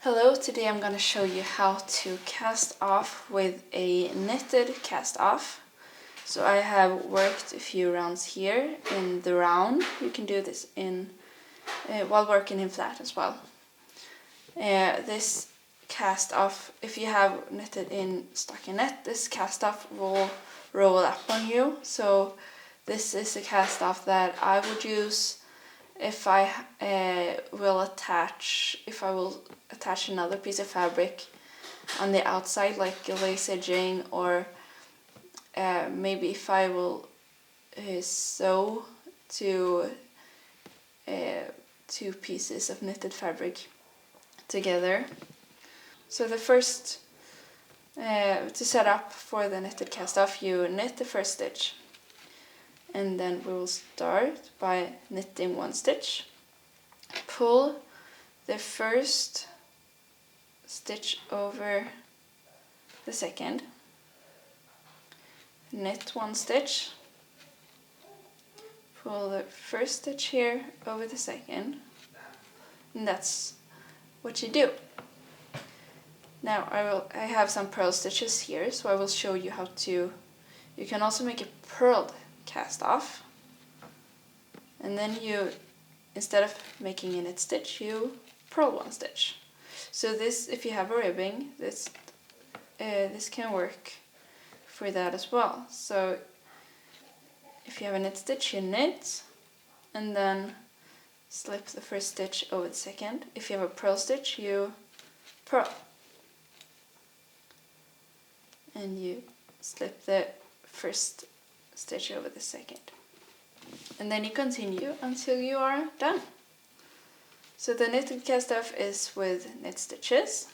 Hello, today I'm going to show you how to cast off with a knitted cast off. So I have worked a few rounds here in the round. You can do this in while working in flat as well. This cast off, if you have knitted in stockinette, this cast off will roll up on you. So this is a cast off that I would use if I will attach another piece of fabric on the outside, like a lace edging, or maybe if I will sew two pieces of knitted fabric together. So the first, to set up for the knitted cast off, you knit the first stitch. And then we will start by knitting one stitch, pull the first stitch over the second, knit one stitch, pull the first stitch here over the second, and that's what you do. Now I have some purl stitches here, so I will show you how to. You can also make a purled cast off, and then you, instead of making a knit stitch, you purl one stitch. So this, if you have a ribbing, this can work for that as well. So if you have a knit stitch, you knit and then slip the first stitch over the second. If you have a purl stitch, you purl and you slip the first stitch over the second, and then you continue until you are done. So the knitted cast off is with knit stitches,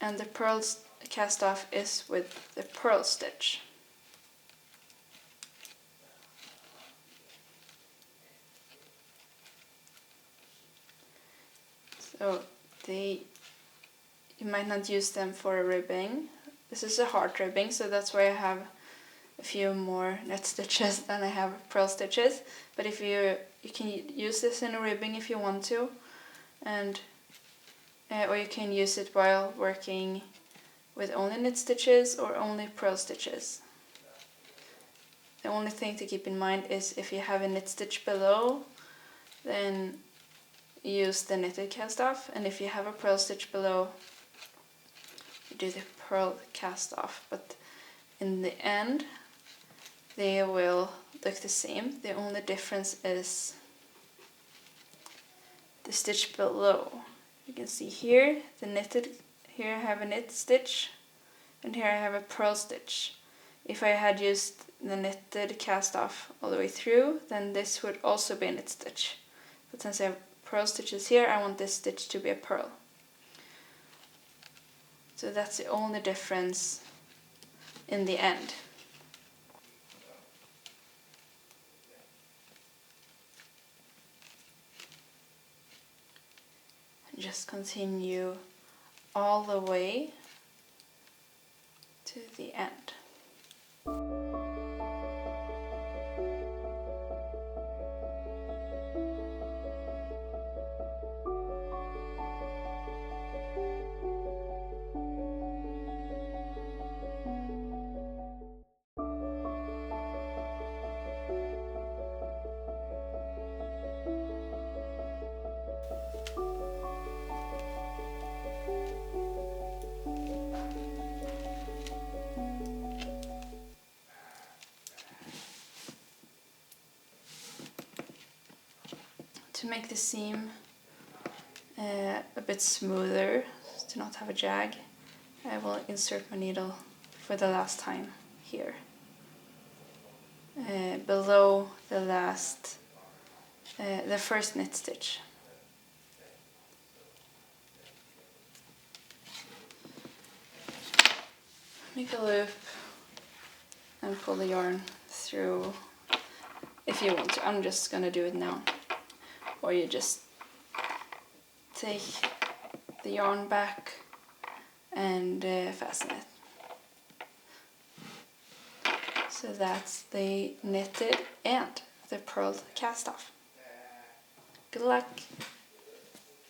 and the purled cast off is with the purl stitch. So you might not use them for a ribbing. This is a heart ribbing, so that's why I have a few more knit stitches than I have purl stitches. But if you can use this in a ribbing if you want to, and or you can use it while working with only knit stitches or only purl stitches. The only thing to keep in mind is if you have a knit stitch below, then use the knitted cast off, and if you have a purl stitch below, you do the purl cast off. But in the end, they will look the same. The only difference is the stitch below. You can see here the knitted. Here I have a knit stitch, and here I have a purl stitch. If I had used the knitted cast off all the way through, then this would also be a knit stitch. But since I have purl stitches here, I want this stitch to be a purl. So that's the only difference in the end. And just continue all the way to the end. To make the seam a bit smoother, to not have a jag, I will insert my needle for the last time here, below the first knit stitch. Make a loop and pull the yarn through if you want to. I'm just gonna do it now. Or you just take the yarn back and fasten it. So that's the knitted and the purled cast off. Good luck!